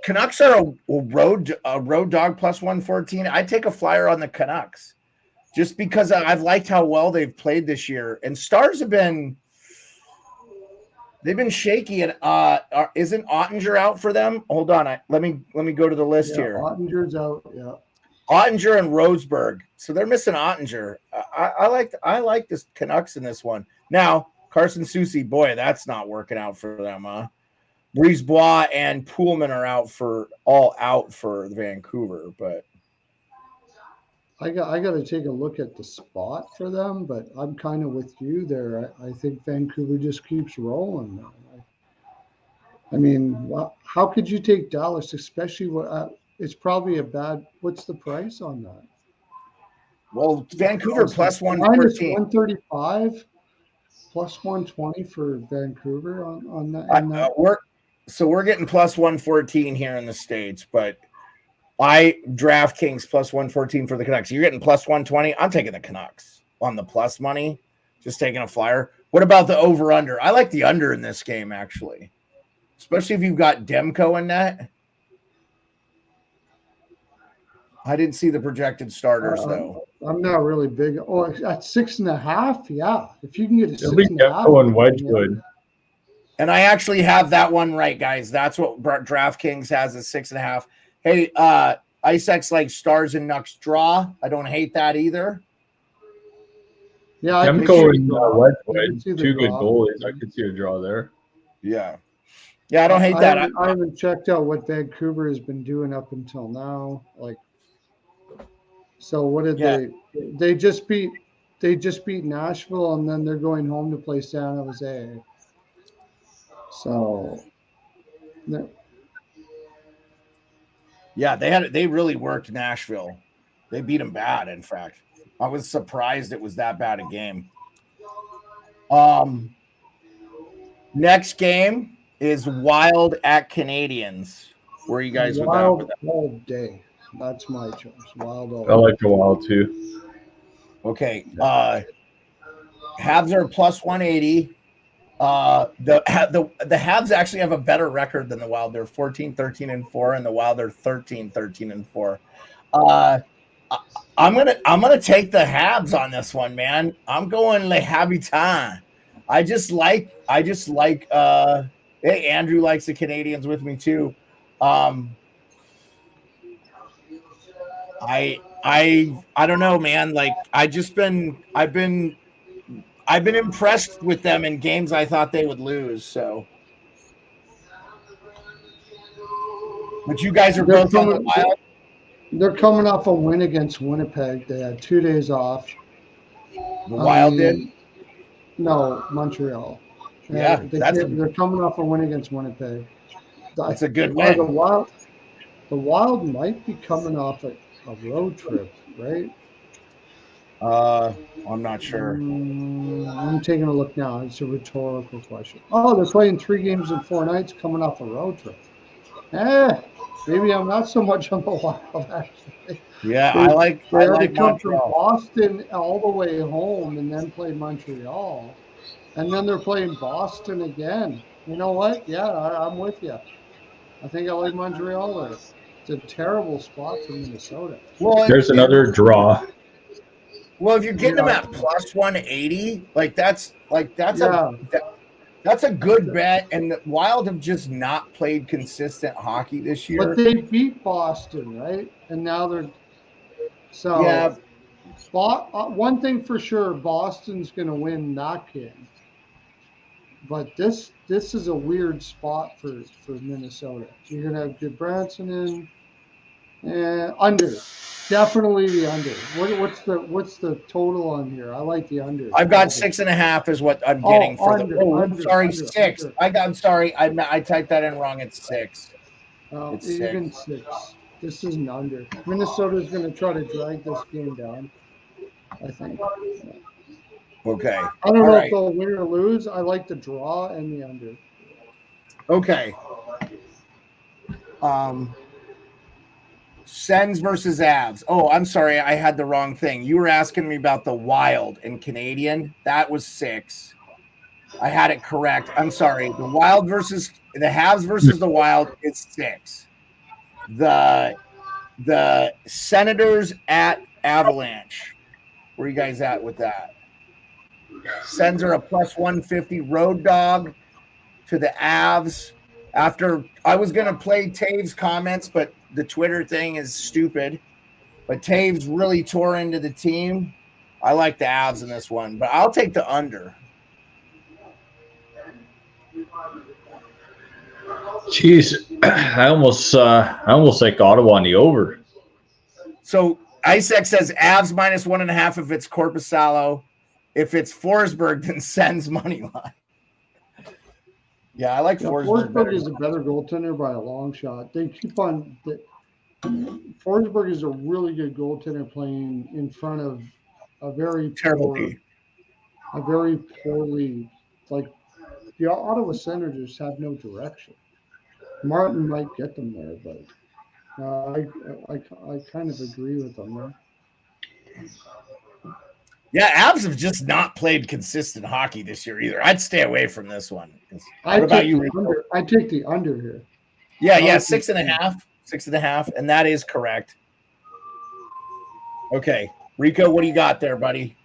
Canucks are a road dog plus 114. I'd take a flyer on the Canucks just because I've liked how well they've played this year. And Stars they've been shaky. And isn't Ottinger out for them? Hold on, let me go to the list here.
Ottinger's out. Yeah,
Ottinger and Roseburg. So they're missing Ottinger. I like this Canucks in this one. Now Carson Soucy, boy, that's not working out for them, huh? Brisebois and Poolman are out for Vancouver, but
I got to take a look at the spot for them. But I'm kind of with you there. I think Vancouver just keeps rolling. I mean, how could you take Dallas, especially it's probably a bad. What's the price on that?
Well, Vancouver plus
114, 135, plus 120 for Vancouver on that.
We're getting plus 114 here in the States, but DraftKings plus 114 for the Canucks. You're getting plus 120. I'm taking the Canucks on the plus money, just taking a flyer. What about the over-under? I like the under in this game, actually, especially if you've got Demko in net. I didn't see the projected starters, though.
I'm not really big. Oh, at 6.5, yeah. If you can get a 6.5.
And Wedgwood.
And I actually have that one right, guys. That's what DraftKings has is 6.5. Hey, Isaac's like Stars and Nucks draw. I don't hate that either.
Yeah,
Demko and Wedgwood, two good goalies. I could see a draw there.
Yeah, I don't hate that.
I haven't checked out what Vancouver has been doing up until now. So what did they just beat? They just beat Nashville, and then they're going home to play San Jose. So,
they really worked Nashville. They beat them bad. In fact, I was surprised it was that bad a game. Next game is Wild at Canadians. Where are you guys with that?
Wild all day. That's my choice. Wild all day.
I like the Wild too.
Okay. Habs are plus 180. The Habs actually have a better record than the Wild. They're 14-13-4, and the Wild are 13-13-4. I'm gonna take the Habs on this one, man. I'm going Le Habitant. I just like hey, Andrew likes the Canadians with me too. I don't know, man. Like I've been impressed with them in games I thought they would lose. So, but you guys are both on the Wild.
They're coming off a win against Winnipeg. They had 2 days off.
The Wild did?
No, Montreal.
Yeah,
they're coming off a win against Winnipeg.
That's a good win.
The Wild might be coming off a road trip, right?
I'm not sure.
I'm taking a look now. It's a rhetorical question. Oh, they're playing 3 games in 4 nights, coming off a road trip. Maybe I'm not so much on the Wild, actually.
Yeah,
They,
I like
they had to come
Montreal.
from Boston all the way home and then play Montreal. And then they're playing Boston again. You know what? Yeah, I'm with you. I think I like Montreal there. It's a terrible spot for Minnesota.
Well,
There's another draw.
well, if you're getting them
Yeah.
at plus 180, that's
Yeah.
that's a good bet. And the Wild have just not played consistent hockey this year.
But they beat Boston, right? And now they're so.
Yeah.
One thing for sure, Boston's going to win that game. But this is a weird spot for Minnesota. You're going to have Goodbranson in under. Definitely the under. What's the total on here? I like the under.
I've got 6.5 is what I'm getting for
under,
the. Oh,
under,
sorry,
under,
6.
under.
I'm sorry. I typed that in wrong. It's 6. It's
Even 6. This isn't under. Minnesota's going to try to drag this game down, I think.
Okay.
I don't know if they'll win or lose. I like the draw and the under.
Okay. Sens versus Avs. Oh, I'm sorry. I had the wrong thing. You were asking me about the Wild and Canadian. That was 6. I had it correct. I'm sorry. The Wild versus the Habs versus the Wild is 6. The Senators at Avalanche. Where are you guys at with that? Sens are a plus 150 road dog to the Avs. After I was going to play Taves' comments, but the Twitter thing is stupid. But Taves really tore into the team. I like the Avs in this one, but I'll take the under.
Jeez, I almost like Ottawa on the over.
So Isaac says Avs minus 1.5 if it's Korpisalo. If it's Forsberg, then Sens money line. Yeah, I like Forsberg.
Forsberg is a better goaltender by a long shot. They keep on. Forsberg is a really good goaltender playing in front of a very poorly, like the Ottawa Senators have no direction. Martin might get them there, but I kind of agree with them there.
Yeah, Avs have just not played consistent hockey this year either. I'd stay away from this one. What about you?
I take the under here.
Yeah, 6.5. 6.5, and that is correct. Okay. Rico, what do you got there, buddy?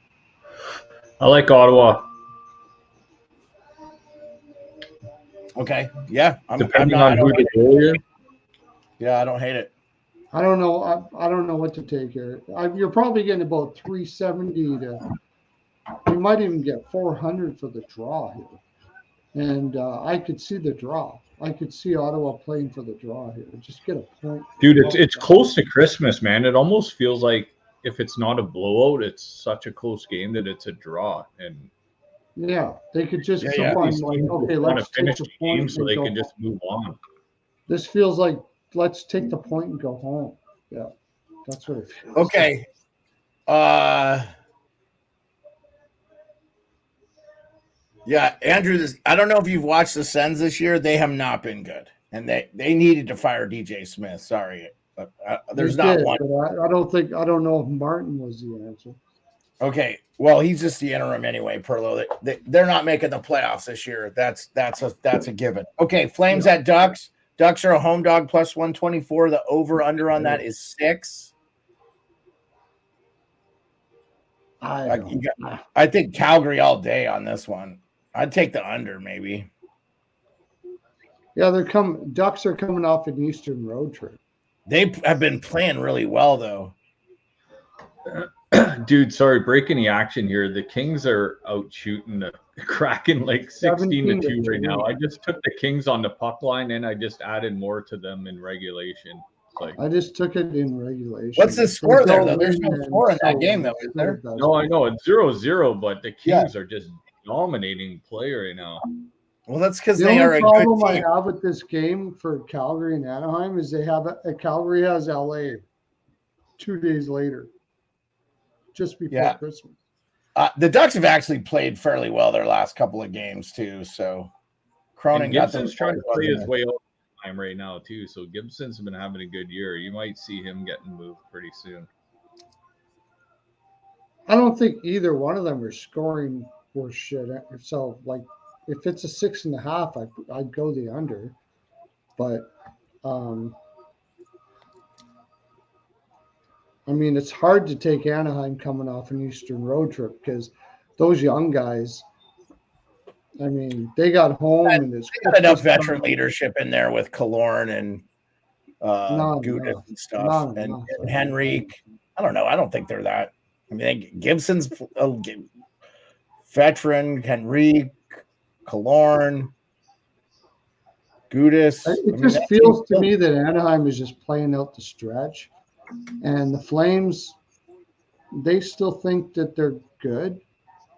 I like Ottawa.
Okay. Yeah.
Depending on who the goalie is.
Yeah, I don't hate it.
I don't know. I don't know what to take here. You're probably getting about 370 to. You might even get 400 for the draw here, and I could see the draw. I could see Ottawa playing for the draw here. Just get a point.
Dude, it's close to Christmas, man. It almost feels like if it's not a blowout, it's such a close game that it's a draw. And
yeah, they could just keep on like, okay, let's
finish
take
the
the point
game so they can
home.
just move on.
This feels like let's take the point and go home. Yeah, that's what it feels.
Okay. Yeah, Andrew, I don't know if you've watched the Sens this year. They have not been good, and they needed to fire DJ Smith. Sorry, but there's not one.
But I don't know if Martin was the answer.
Okay, well, he's just the interim anyway, Pearlo. They're not making the playoffs this year. That's a given. Okay, Flames at Ducks. Ducks are a home dog plus 124. The over-under on that is 6. I think Calgary all day on this one. I'd take the under maybe.
Yeah, Ducks are coming off an Eastern road trip.
They have been playing really well, though.
Dude, sorry, breaking the action here. The Kings are out shooting the Kraken like 16-2 right now. I just took the Kings on the puck line and I just added more to them in regulation.
I just took it in regulation.
What's the score there, though? There's no score in that game, though, is there?
No, I know. It's 0-0, but the Kings are just dominating play right now.
Well, that's because they are a good team.
The problem I have with this game for Calgary and Anaheim is Calgary has LA 2 days later, just before Christmas.
The Ducks have actually played fairly well their last couple of games too. So Cronin got them
trying to play his way out Anaheim right now too. So Gibson's been having a good year. You might see him getting moved pretty soon.
I don't think either one of them are scoring worth shit. So, like, if it's a 6.5, I'd go the under. But, I mean, it's hard to take Anaheim coming off an Eastern road trip because those young guys, I mean, they got home and it's
They got enough veteran leadership in there with Killorn and Gudis and stuff, and Henrique. I don't know. I don't think they're that. I mean, Gibson's a veteran, Henrique, Killorn, Gudis.
It just feels to me that Anaheim is just playing out the stretch, and the Flames, they still think that they're good,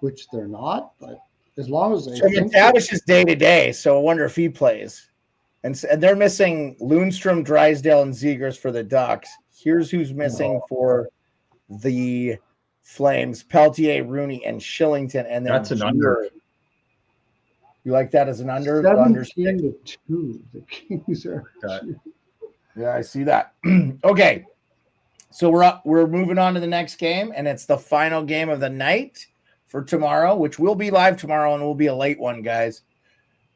which they're not. But as long as they think
McTavish is day to day, so I wonder if he plays. And they're missing Lundstrom, Drysdale, and Zegers for the Ducks. Here's who's missing for the Flames: Peltier, Rooney, and Shillington. And then
that's an under.
You like that as an under?
17-2. The Kings are.
Yeah, I see that. Okay, so we're moving on to the next game, and it's the final game of the night for tomorrow, which will be live tomorrow and will be a late one, guys.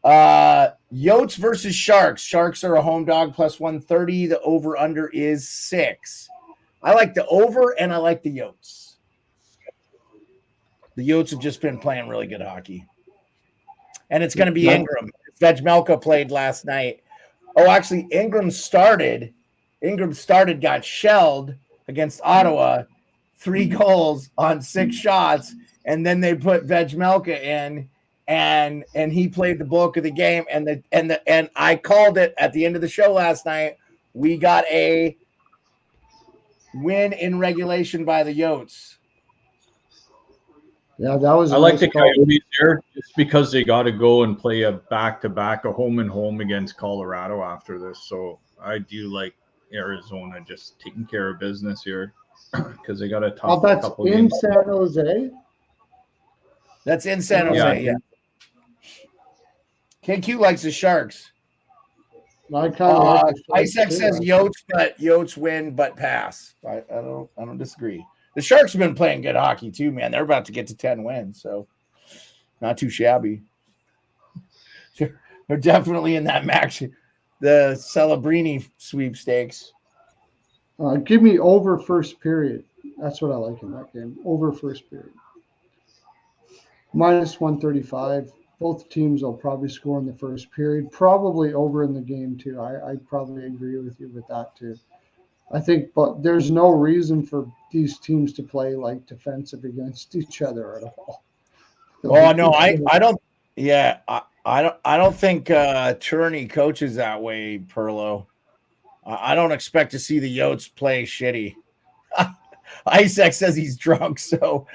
Yotes versus Sharks. Sharks are a home dog plus 130. The over under is 6. I like the over and I like the Yotes. The Yotes have just been playing really good hockey. And it's going to be Ingram. Vejmelka played last night. Oh, actually, Ingram started, got shelled against Ottawa, 3 goals on 6 shots, and then they put Vejmelka in. And he played the bulk of the game, and I called it at the end of the show last night. We got a win in regulation by the Yotes.
Yeah, that was.
I like the Coyotes here just because they got to go and play a back-to-back, a home and home against Colorado after this. So I do like Arizona just taking care of business here because they got a tough couple
in
games.
San Jose.
That's in San Jose. Yeah. KQ likes the Sharks.
I kind of like
Isaac says Yotes, but Yotes win, but pass. I don't disagree. The Sharks have been playing good hockey too, man. They're about to get to 10 wins, so not too shabby. They're definitely in that match, the Celebrini sweepstakes.
Give me over first period. That's what I like in that game. Over first period. Minus 135. Both teams will probably score in the first period. Probably over in the game too. I probably agree with you with that too. I think, but there's no reason for these teams to play like defensive against each other at all.
Oh no, I don't. Yeah, I don't think Turney coaches that way, Pearlo. I don't expect to see the Yotes play shitty. Isaac says he's drunk, so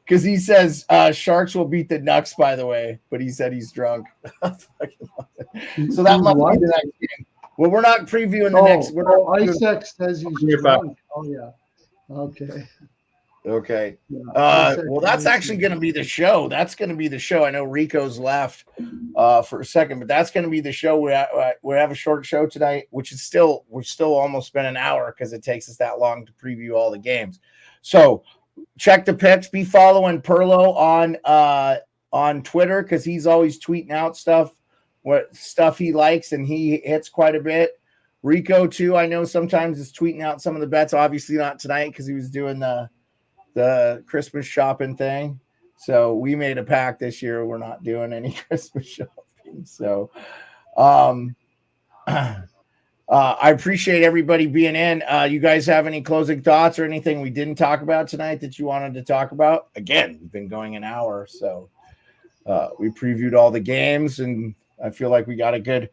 because he says Sharks will beat the Nucks, by the way, but he said he's drunk. So that must be the next game. Well, we're not previewing the next.
Isaac says he's drunk. Oh yeah.
Okay. Yeah, well, that's actually going to be the show. That's going to be the show. I know Rico's left for a second, but that's going to be the show. We have a short show tonight, which is we're still almost been an hour because it takes us that long to preview all the games. So check the picks. Be following Pearlo on Twitter because he's always tweeting out what stuff he likes, and he hits quite a bit. Rico too, I know sometimes is tweeting out some of the bets. Obviously not tonight because he was doing the Christmas shopping thing. So we made a pact this year. We're not doing any Christmas shopping. So I appreciate everybody being in. You guys have any closing thoughts or anything we didn't talk about tonight that you wanted to talk about? Again, we've been going an hour, so we previewed all the games, and I feel like we got a good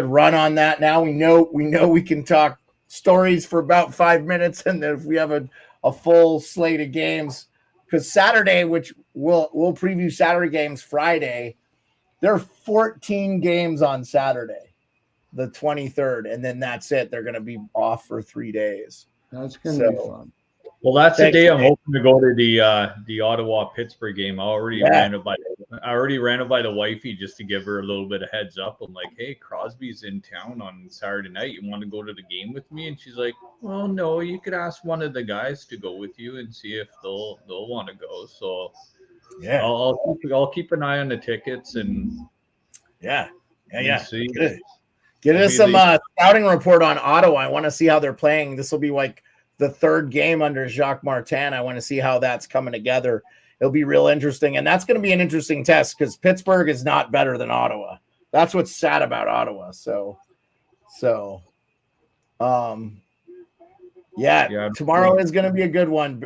run on that. Now we know we can talk stories for about 5 minutes, and then if we have a full slate of games, because Saturday, which we'll preview Saturday games Friday, there are 14 games on Saturday, the 23rd, and then that's it. They're going to be off for 3 days.
That's going to be fun.
Well, that's the
Thanks,
day I'm
Dave.
hoping to go to the Ottawa Pittsburgh game. I already ran it by the wifey just to give her a little bit of heads up. I'm like, hey, Crosby's in town on Saturday night. You want to go to the game with me? And she's like, well, no, you could ask one of the guys to go with you and see if they'll want to go. So
Yeah.
I'll keep an eye on the tickets and
see.
see.
Get us some scouting report on Ottawa. I want to see how they're playing. This will be like the third game under Jacques Martin. I want to see how that's coming together. It'll be real interesting. And that's going to be an interesting test because Pittsburgh is not better than Ottawa. That's what's sad about Ottawa. Tomorrow is going to be a good one.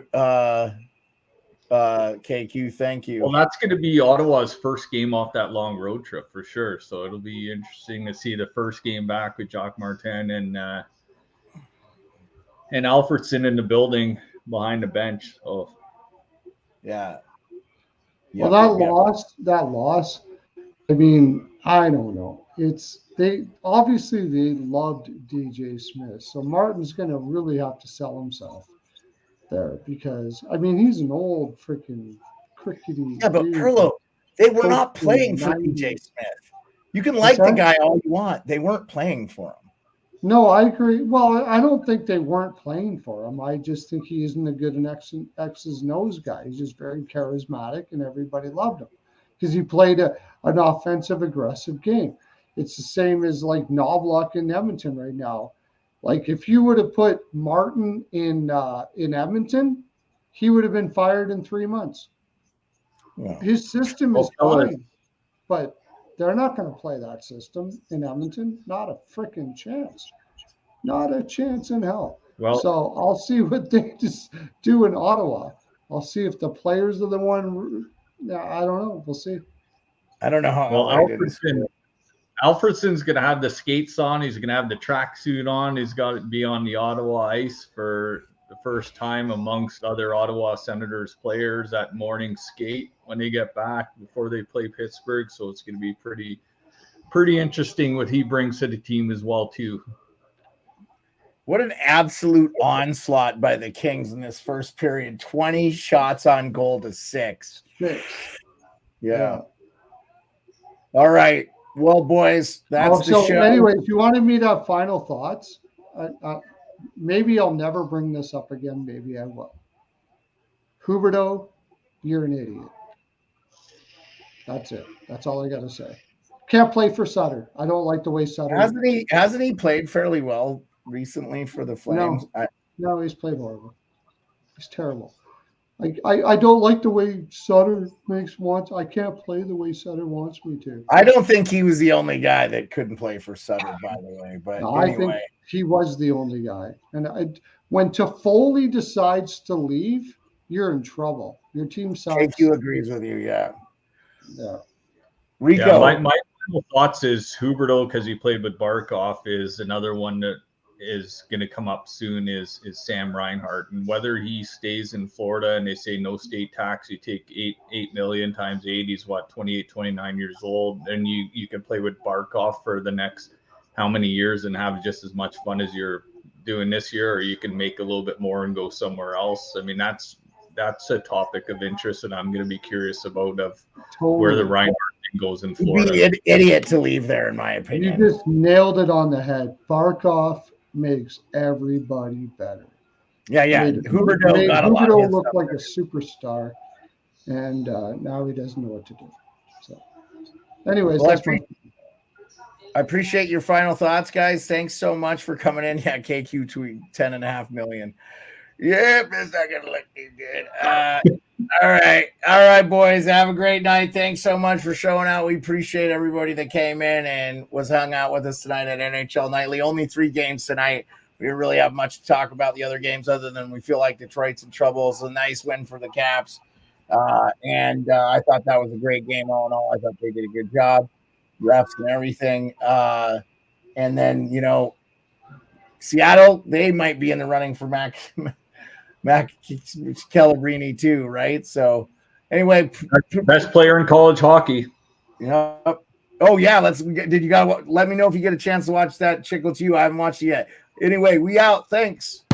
KQ, thank you.
Well, that's going to be Ottawa's first game off that long road trip for sure. So it'll be interesting to see the first game back with Jacques Martin and Alfredson in the building behind the bench. Oh,
yeah.
Well, that loss. I mean, I don't know. They loved DJ Smith, so Martin's going to really have to sell himself there because I mean he's an old freaking crickety.
Yeah, but Pearlo, they were not playing for DJ Smith. You can like the guy all you want. They weren't playing for him.
No, I agree. Well, I don't think they weren't playing for him. I just think he isn't a good X's and O's guy. He's just very charismatic, and everybody loved him because he played an offensive, aggressive game. It's the same as like Knobloch in Edmonton right now. Like if you would have put Martin in Edmonton, he would have been fired in 3 months. Yeah. His system is fine, but they're not going to play that system in Edmonton. Not a freaking chance. Not a chance in hell. Well, so I'll see what they just do in Ottawa. I'll see if the players are the one. I don't know. We'll see.
I don't know how.
Well, Alfredson's going to have the skates on. He's going to have the tracksuit on. He's got to be on the Ottawa ice for the first time amongst other Ottawa Senators players at morning skate when they get back before they play Pittsburgh. So it's going to be pretty interesting what he brings to the team as well, too.
What an absolute onslaught by the Kings in this first period. 20 shots on goal to 6. Yeah. All right. Well, boys, that's the show.
Anyway, if you wanted me to have final thoughts, maybe I'll never bring this up again. Maybe I will. Huberdeau, you're an idiot. That's it. That's all I got to say. Can't play for Sutter. I don't like the way Sutter.
Hasn't he played fairly well recently for the Flames?
No, he's played horrible. He's terrible. I don't like the way Sutter wants. I can't play the way Sutter wants me to.
I don't think he was the only guy that couldn't play for Sutter, by the way. But
no, anyway. I think he was the only guy. And when Toffoli decides to leave, you're in trouble. Your team sucks.
KQ agrees with you, yeah.
Rico. Yeah, my final thoughts is Huberdeau, because he played with Barkov, is another one that is going to come up soon is Sam Reinhart, and whether he stays in Florida and they say no state tax, you take 8 million times 8, he's 28, 29 years old, then you can play with Barkov for the next how many years and have just as much fun as you're doing this year, or you can make a little bit more and go somewhere else. I mean, that's a topic of interest, and I'm going to be curious about where the Reinhart thing goes in Florida.
You'd be an idiot to leave there, in my opinion.
You just nailed it on the head. Barkov makes everybody better.
Yeah.
Huberdeau looked like a superstar, and now he doesn't know what to do. So, anyways,
well, I appreciate your final thoughts, guys. Thanks so much for coming in. Yeah, KQ tweet 10.5 million. Yep, it's not gonna look too good. All right, boys. Have a great night. Thanks so much for showing out. We appreciate everybody that came in and was hung out with us tonight at NHL Nightly. Only 3 games tonight. We didn't really have much to talk about the other games other than we feel like Detroit's in trouble. It's a nice win for the Caps. And I thought that was a great game all in all. I thought they did a good job. Refs and everything. And then, Seattle, they might be in the running for Mac Pellegrini too, right? So anyway,
best player in college hockey.
Oh yeah, let me know if you get a chance to watch that Chickle to you. I haven't watched it yet. Anyway, we out. Thanks.